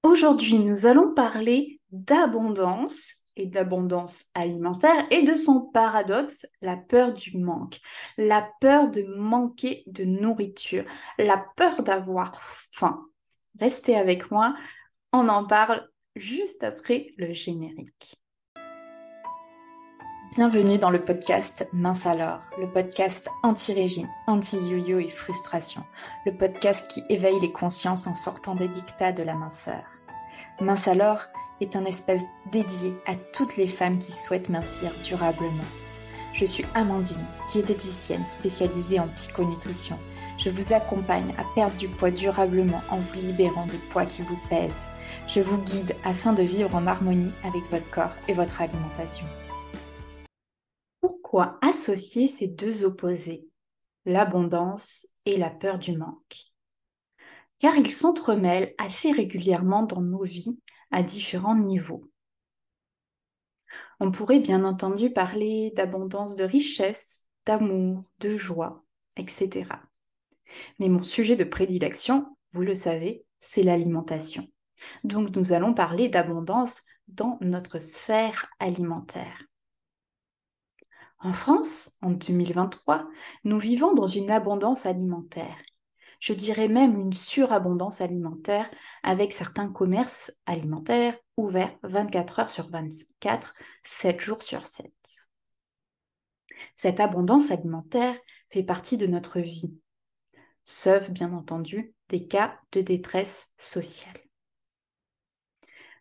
Aujourd'hui, nous allons parler d'abondance et d'abondance alimentaire et de son paradoxe, la peur du manque, la peur de manquer de nourriture, la peur d'avoir faim. Restez avec moi, on en parle juste après le générique. Bienvenue dans le podcast Mince alors, le podcast anti-régime, anti-yo-yo et frustration, le podcast qui éveille les consciences en sortant des dictats de la minceur. Mince alors est un espace dédié à toutes les femmes qui souhaitent mincir durablement. Je suis Amandine, diététicienne spécialisée en psychonutrition. Je vous accompagne à perdre du poids durablement en vous libérant des poids qui vous pèsent. Je vous guide afin de vivre en harmonie avec votre corps et votre alimentation. Pourquoi associer ces deux opposés, l'abondance et la peur du manque? Car ils s'entremêlent assez régulièrement dans nos vies à différents niveaux. On pourrait bien entendu parler d'abondance de richesse, d'amour, de joie, etc. Mais mon sujet de prédilection, vous le savez, c'est l'alimentation. Donc nous allons parler d'abondance dans notre sphère alimentaire. En France, en 2023, nous vivons dans une abondance alimentaire. Je dirais même une surabondance alimentaire avec certains commerces alimentaires ouverts 24 heures sur 24, 7 jours sur 7. Cette abondance alimentaire fait partie de notre vie, sauf bien entendu des cas de détresse sociale.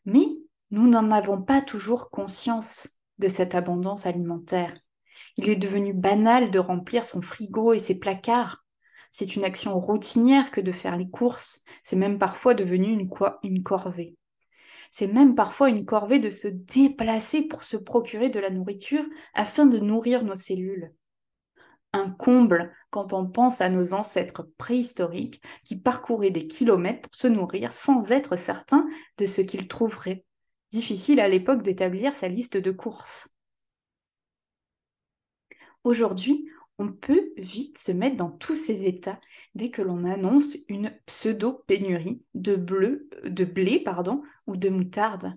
Mais nous n'en avons pas toujours conscience de cette abondance alimentaire. Il est devenu banal de remplir son frigo et ses placards. C'est une action routinière que de faire les courses. C'est même parfois devenu une corvée. C'est même parfois une corvée de se déplacer pour se procurer de la nourriture afin de nourrir nos cellules. Un comble quand on pense à nos ancêtres préhistoriques qui parcouraient des kilomètres pour se nourrir sans être certains de ce qu'ils trouveraient. Difficile à l'époque d'établir sa liste de courses. Aujourd'hui, on peut vite se mettre dans tous ces états dès que l'on annonce une pseudo-pénurie de blé, ou de moutarde.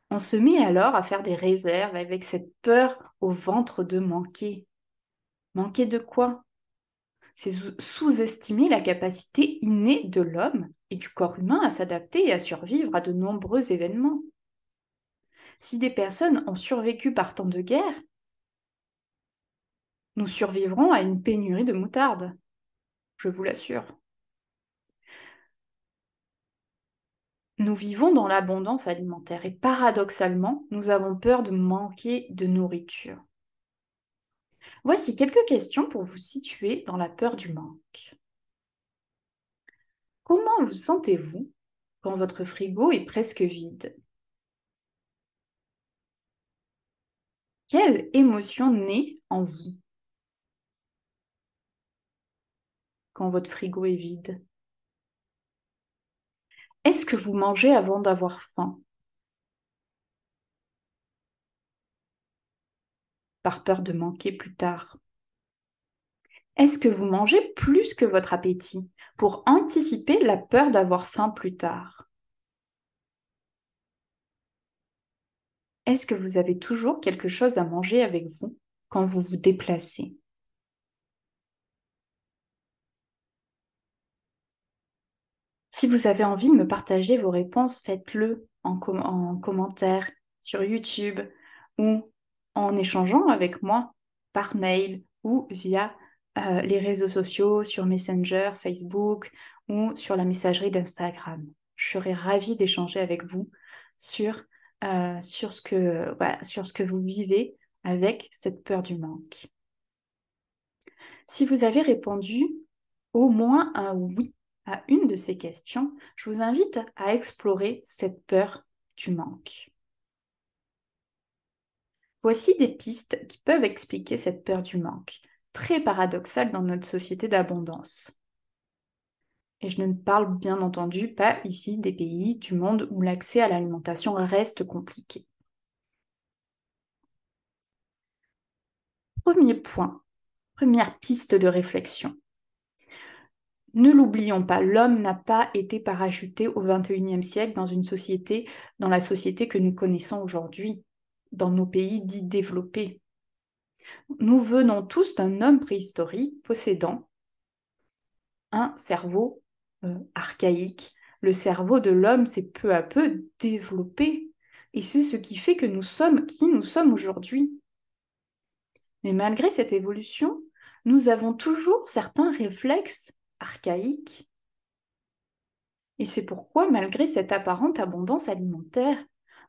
On se met alors à faire des réserves avec cette peur au ventre de manquer. Manquer de quoi? C'est sous-estimer la capacité innée de l'homme et du corps humain à s'adapter et à survivre à de nombreux événements. Si des personnes ont survécu par temps de guerre, nous survivrons à une pénurie de moutarde, je vous l'assure. Nous vivons dans l'abondance alimentaire et paradoxalement, nous avons peur de manquer de nourriture. Voici quelques questions pour vous situer dans la peur du manque. Comment vous sentez-vous quand votre frigo est presque vide? Quelle émotion naît en vous quand votre frigo est vide? Est-ce que vous mangez avant d'avoir faim, par peur de manquer plus tard? Est-ce que vous mangez plus que votre appétit pour anticiper la peur d'avoir faim plus tard? Est-ce que vous avez toujours quelque chose à manger avec vous quand vous vous déplacez? Si vous avez envie de me partager vos réponses, faites-le en commentaire sur YouTube ou en échangeant avec moi par mail ou via les réseaux sociaux sur Messenger, Facebook ou sur la messagerie d'Instagram. Je serai ravie d'échanger avec vous sur, sur ce que vous vivez avec cette peur du manque. Si vous avez répondu au moins un oui à une de ces questions, je vous invite à explorer cette peur du manque. Voici des pistes qui peuvent expliquer cette peur du manque, très paradoxale dans notre société d'abondance. Et je ne parle bien entendu pas ici des pays du monde où l'accès à l'alimentation reste compliqué. Premier point, première piste de réflexion. Ne l'oublions pas, l'homme n'a pas été parachuté au XXIe siècle dans la société que nous connaissons aujourd'hui, dans nos pays dits développés. Nous venons tous d'un homme préhistorique possédant un cerveau archaïque. Le cerveau de l'homme s'est peu à peu développé. Et c'est ce qui fait que nous sommes qui nous sommes aujourd'hui. Mais malgré cette évolution, nous avons toujours certains réflexes archaïques. Et c'est pourquoi, malgré cette apparente abondance alimentaire,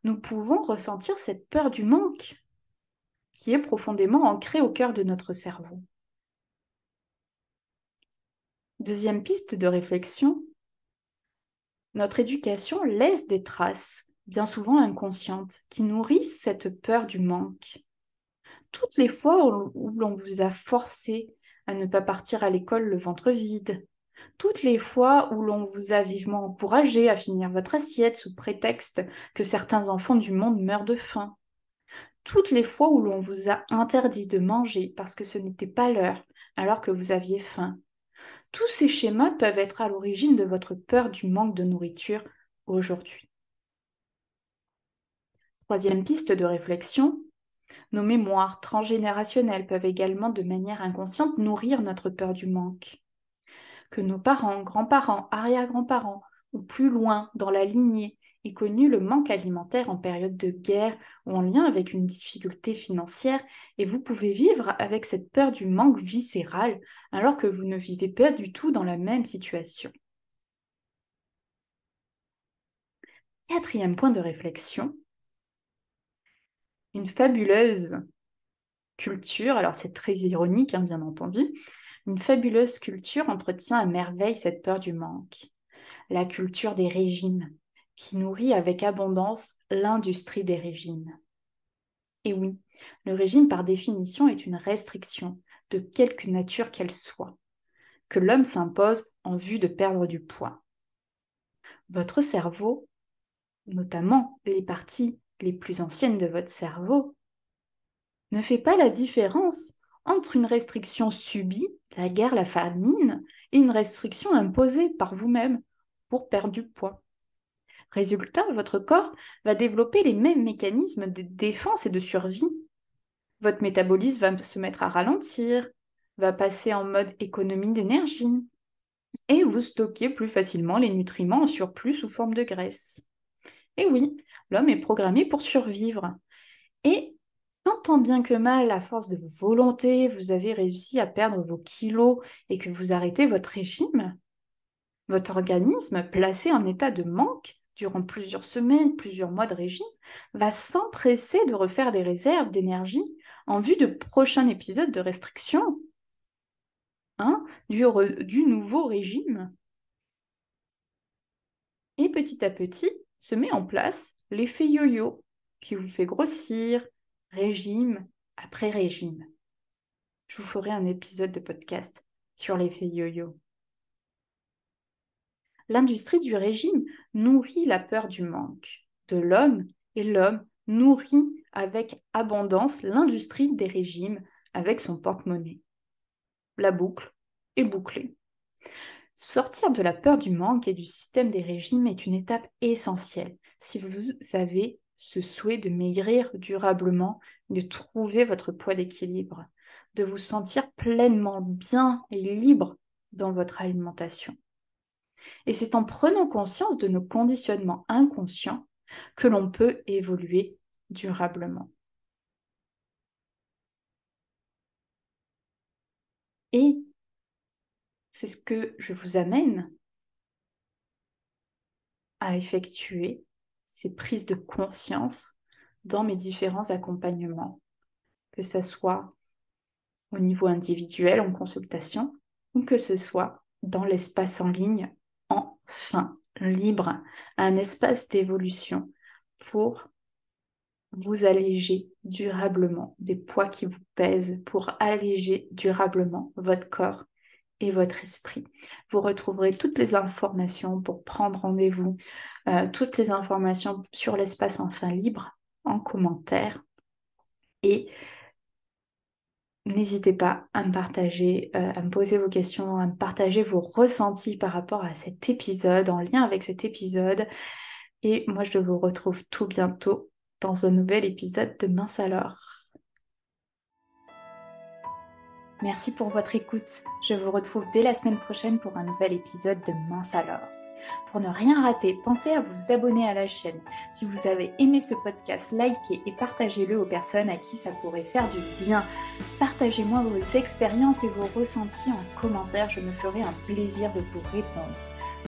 nous pouvons ressentir cette peur du manque qui est profondément ancrée au cœur de notre cerveau. Deuxième piste de réflexion, notre éducation laisse des traces, bien souvent inconscientes, qui nourrissent cette peur du manque. Toutes les fois où l'on vous a forcé à ne pas partir à l'école le ventre vide, toutes les fois où l'on vous a vivement encouragé à finir votre assiette sous prétexte que certains enfants du monde meurent de faim, toutes les fois où l'on vous a interdit de manger parce que ce n'était pas l'heure alors que vous aviez faim, tous ces schémas peuvent être à l'origine de votre peur du manque de nourriture aujourd'hui. Troisième piste de réflexion, nos mémoires transgénérationnelles peuvent également de manière inconsciente nourrir notre peur du manque. Que nos parents, grands-parents, arrière-grands-parents ou plus loin dans la lignée aient connu le manque alimentaire en période de guerre ou en lien avec une difficulté financière et vous pouvez vivre avec cette peur du manque viscéral alors que vous ne vivez pas du tout dans la même situation. Quatrième point de réflexion, une fabuleuse culture, alors c'est très ironique bien entendu, une fabuleuse culture entretient à merveille cette peur du manque. La culture des régimes, qui nourrit avec abondance l'industrie des régimes. Et oui, le régime par définition est une restriction, de quelque nature qu'elle soit, que l'homme s'impose en vue de perdre du poids. Votre cerveau, notamment les parties les plus anciennes de votre cerveau, ne fait pas la différence entre une restriction subie, la guerre, la famine, et une restriction imposée par vous-même pour perdre du poids. Résultat, votre corps va développer les mêmes mécanismes de défense et de survie. Votre métabolisme va se mettre à ralentir, va passer en mode économie d'énergie, et vous stockez plus facilement les nutriments en surplus sous forme de graisse. Et oui, l'homme est programmé pour survivre. Et tant bien que mal, à force de volonté, vous avez réussi à perdre vos kilos et que vous arrêtez votre régime, votre organisme, placé en état de manque durant plusieurs semaines, plusieurs mois de régime, va s'empresser de refaire des réserves d'énergie en vue de prochains épisodes de restriction du nouveau régime. Et petit à petit, se met en place l'effet yo-yo qui vous fait grossir régime après régime. Je vous ferai un épisode de podcast sur l'effet yo-yo. L'industrie du régime nourrit la peur du manque de l'homme et l'homme nourrit avec abondance l'industrie des régimes avec son porte-monnaie. La boucle est bouclée. Sortir de la peur du manque et du système des régimes est une étape essentielle si vous avez ce souhait de maigrir durablement, de trouver votre poids d'équilibre, de vous sentir pleinement bien et libre dans votre alimentation. Et c'est en prenant conscience de nos conditionnements inconscients que l'on peut évoluer durablement. Et c'est ce que je vous amène à effectuer, ces prises de conscience dans mes différents accompagnements, que ce soit au niveau individuel en consultation ou que ce soit dans l'espace en ligne, enfin libre, un espace d'évolution pour vous alléger durablement des poids qui vous pèsent, pour alléger durablement votre corps et votre esprit. Vous retrouverez toutes les informations pour prendre rendez-vous, toutes les informations sur l'espace enfin libre en commentaire. Et n'hésitez pas à me partager, à me poser vos questions, à me partager vos ressentis par rapport à cet épisode, en lien avec cet épisode. Et moi, je vous retrouve tout bientôt dans un nouvel épisode de Mince alors. Merci pour votre écoute. Je vous retrouve dès la semaine prochaine pour un nouvel épisode de Mince alors. Pour ne rien rater, pensez à vous abonner à la chaîne. Si vous avez aimé ce podcast, likez et partagez-le aux personnes à qui ça pourrait faire du bien. Partagez-moi vos expériences et vos ressentis en commentaire, je me ferai un plaisir de vous répondre.